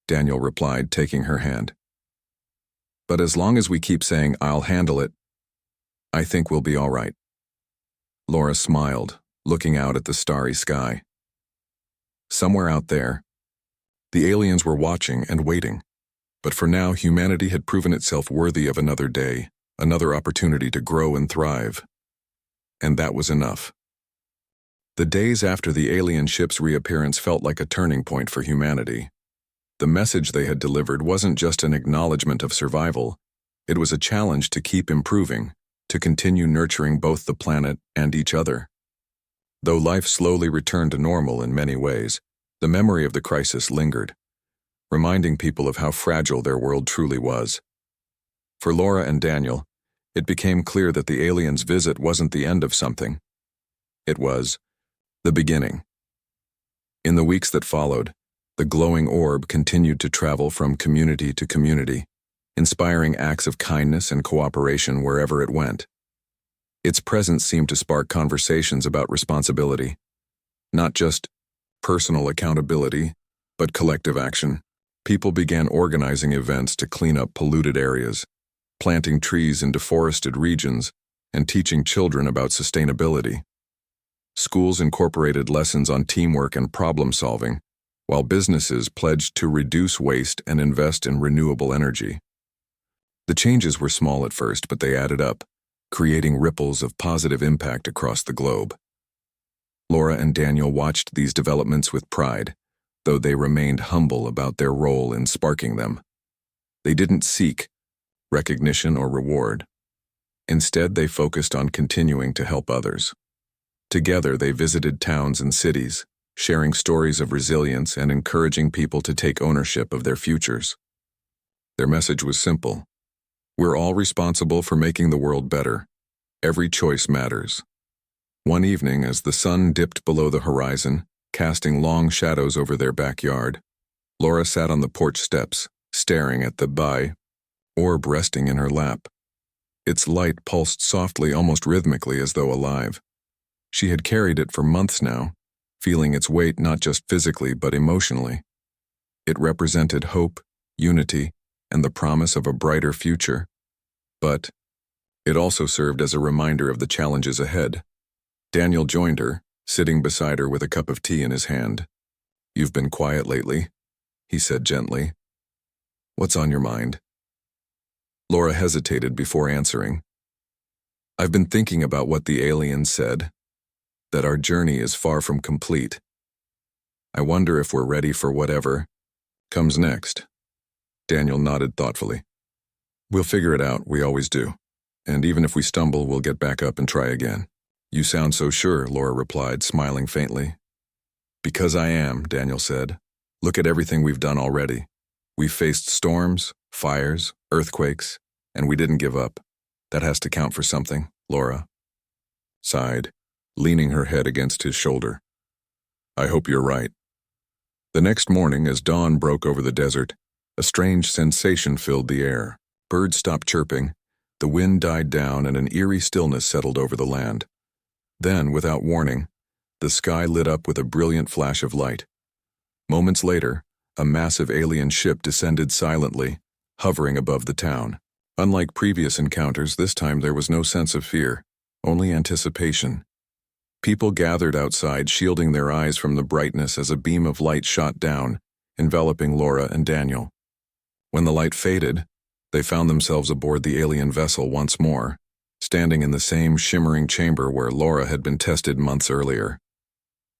Daniel replied, taking her hand. "But as long as we keep saying, 'I'll handle it,' I think we'll be all right." Laura smiled, looking out at the starry sky. Somewhere out there, the aliens were watching and waiting, but for now humanity had proven itself worthy of another day, another opportunity to grow and thrive. And that was enough. The days after the alien ship's reappearance felt like a turning point for humanity. The message they had delivered wasn't just an acknowledgement of survival, it was a challenge to keep improving, to continue nurturing both the planet and each other. Though life slowly returned to normal in many ways, the memory of the crisis lingered, reminding people of how fragile their world truly was. For Laura and Daniel, it became clear that the aliens' visit wasn't the end of something. It was the beginning. In the weeks that followed, the glowing orb continued to travel from community to community, inspiring acts of kindness and cooperation wherever it went. Its presence seemed to spark conversations about responsibility, not just personal accountability, but collective action. People began organizing events to clean up polluted areas, planting trees in deforested regions, and teaching children about sustainability. Schools incorporated lessons on teamwork and problem-solving, while businesses pledged to reduce waste and invest in renewable energy. The changes were small at first, but they added up, creating ripples of positive impact across the globe. Laura and Daniel watched these developments with pride, though they remained humble about their role in sparking them. They didn't seek recognition or reward. Instead, they focused on continuing to help others. Together, they visited towns and cities, sharing stories of resilience and encouraging people to take ownership of their futures. Their message was simple. We're all responsible for making the world better. Every choice matters. One evening, as the sun dipped below the horizon, casting long shadows over their backyard, Laura sat on the porch steps, staring at the orb resting in her lap. Its light pulsed softly, almost rhythmically, as though alive. She had carried it for months now, feeling its weight not just physically but emotionally. It represented hope, unity, and the promise of a brighter future. But it also served as a reminder of the challenges ahead. Daniel joined her, sitting beside her with a cup of tea in his hand. "You've been quiet lately," he said gently. "What's on your mind?" Laura hesitated before answering. "I've been thinking about what the aliens said, that our journey is far from complete. I wonder if we're ready for whatever comes next." Daniel nodded thoughtfully. "We'll figure it out, we always do. And even if we stumble, we'll get back up and try again." "You sound so sure," Laura replied, smiling faintly. "Because I am," Daniel said. "Look at everything we've done already. We've faced storms, fires, earthquakes, and we didn't give up. That has to count for something," Laura sighed, leaning her head against his shoulder. "I hope you're right." The next morning, as dawn broke over the desert, a strange sensation filled the air. Birds stopped chirping, the wind died down, and an eerie stillness settled over the land. Then, without warning, the sky lit up with a brilliant flash of light. Moments later, a massive alien ship descended silently, hovering above the town. Unlike previous encounters, this time there was no sense of fear, only anticipation. People gathered outside, shielding their eyes from the brightness as a beam of light shot down, enveloping Laura and Daniel. When the light faded, they found themselves aboard the alien vessel once more, standing in the same shimmering chamber where Laura had been tested months earlier.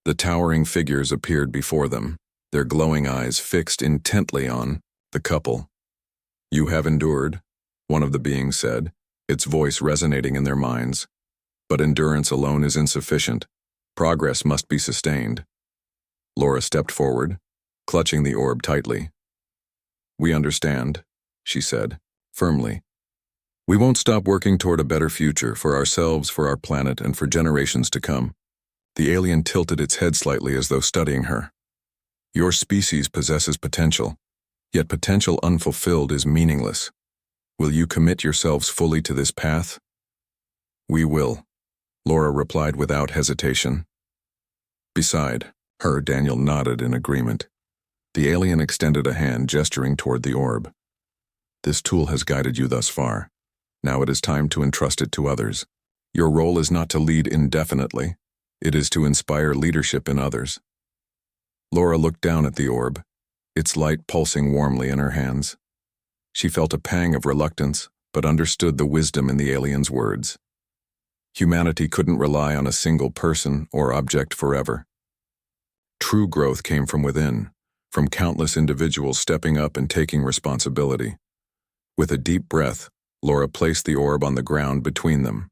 The towering figures appeared before them, their glowing eyes fixed intently on the couple. "You have endured," one of the beings said, its voice resonating in their minds. "But endurance alone is insufficient. Progress must be sustained." Laura stepped forward, clutching the orb tightly. "We understand," she said, firmly. "We won't stop working toward a better future for ourselves, for our planet, and for generations to come." The alien tilted its head slightly as though studying her. "Your species possesses potential, yet potential unfulfilled is meaningless. Will you commit yourselves fully to this path?" "We will," Laura replied without hesitation. "Beside her," Daniel nodded in agreement. The alien extended a hand, gesturing toward the orb. "This tool has guided you thus far. Now it is time to entrust it to others. Your role is not to lead indefinitely. It is to inspire leadership in others." Laura looked down at the orb, its light pulsing warmly in her hands. She felt a pang of reluctance, but understood the wisdom in the alien's words. Humanity couldn't rely on a single person or object forever. True growth came from within, from countless individuals stepping up and taking responsibility. With a deep breath, Laura placed the orb on the ground between them.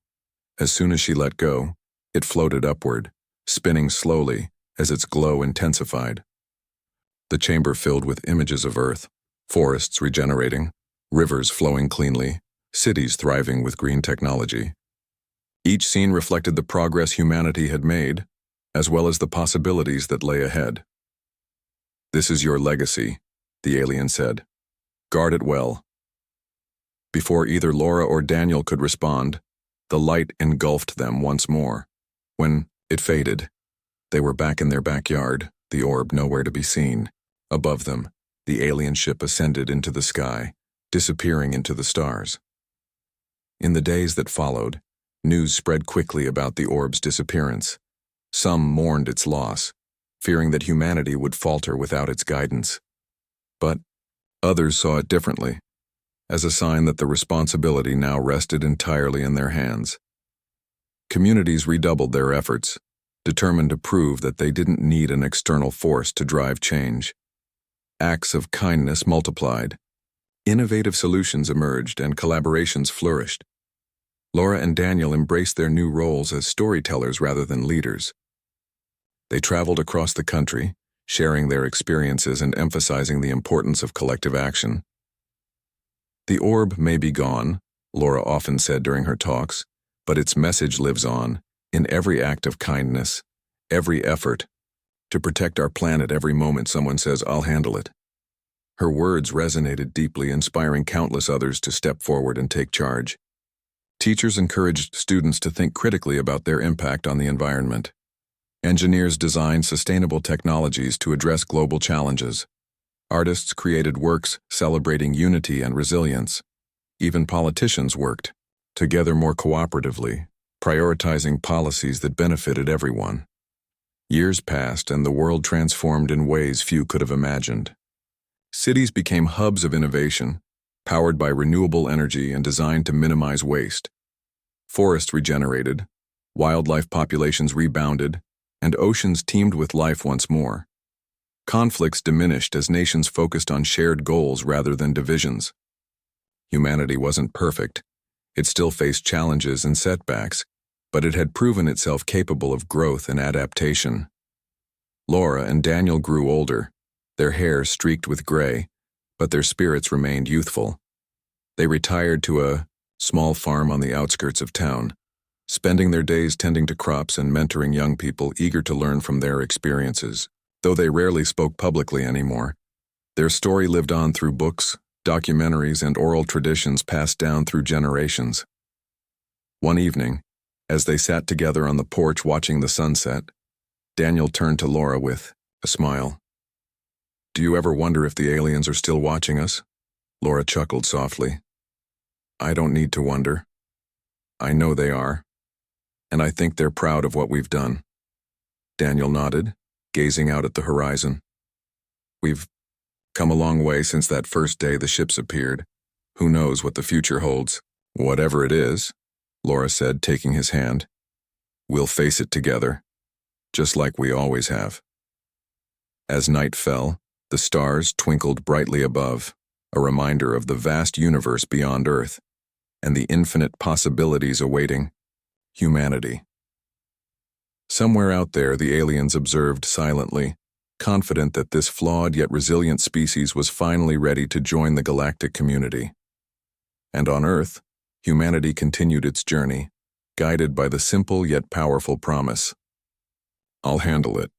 As soon as she let go, it floated upward, spinning slowly as its glow intensified. The chamber filled with images of Earth, forests regenerating, rivers flowing cleanly, cities thriving with green technology. Each scene reflected the progress humanity had made, as well as the possibilities that lay ahead. "This is your legacy," the alien said. "Guard it well." Before either Laura or Daniel could respond, the light engulfed them once more. When it faded, they were back in their backyard, the orb nowhere to be seen. Above them, the alien ship ascended into the sky, disappearing into the stars. In the days that followed, news spread quickly about the orb's disappearance. Some mourned its loss, fearing that humanity would falter without its guidance. But others saw it differently, as a sign that the responsibility now rested entirely in their hands. Communities redoubled their efforts, determined to prove that they didn't need an external force to drive change. Acts of kindness multiplied. Innovative solutions emerged and collaborations flourished. Laura and Daniel embraced their new roles as storytellers rather than leaders. They traveled across the country, sharing their experiences and emphasizing the importance of collective action. The orb may be gone, Laura often said during her talks, but its message lives on, in every act of kindness, every effort. To protect our planet every moment someone says, "I'll handle it." Her words resonated deeply, inspiring countless others to step forward and take charge. Teachers encouraged students to think critically about their impact on the environment. Engineers designed sustainable technologies to address global challenges. Artists created works celebrating unity and resilience. Even politicians worked together more cooperatively, prioritizing policies that benefited everyone. Years passed and the world transformed in ways few could have imagined. Cities became hubs of innovation, powered by renewable energy and designed to minimize waste. Forests regenerated, wildlife populations rebounded, and oceans teemed with life once more. Conflicts diminished as nations focused on shared goals rather than divisions. Humanity wasn't perfect. It still faced challenges and setbacks, but it had proven itself capable of growth and adaptation. Laura and Daniel grew older, their hair streaked with gray, but their spirits remained youthful. They retired to a small farm on the outskirts of town, spending their days tending to crops and mentoring young people eager to learn from their experiences. Though they rarely spoke publicly anymore, their story lived on through books, documentaries, and oral traditions passed down through generations. One evening, as they sat together on the porch watching the sunset, Daniel turned to Laura with a smile. "Do you ever wonder if the aliens are still watching us?" Laura chuckled softly. "I don't need to wonder. I know they are, and I think they're proud of what we've done." Daniel nodded, gazing out at the horizon. "We've come a long way since that first day the ships appeared. Who knows what the future holds?" "Whatever it is," Laura said, taking his hand, "we'll face it together, just like we always have." As night fell, the stars twinkled brightly above, a reminder of the vast universe beyond Earth and the infinite possibilities awaiting humanity. Somewhere out there, the aliens observed silently, confident that this flawed yet resilient species was finally ready to join the galactic community. And on Earth, humanity continued its journey, guided by the simple yet powerful promise, "I'll handle it."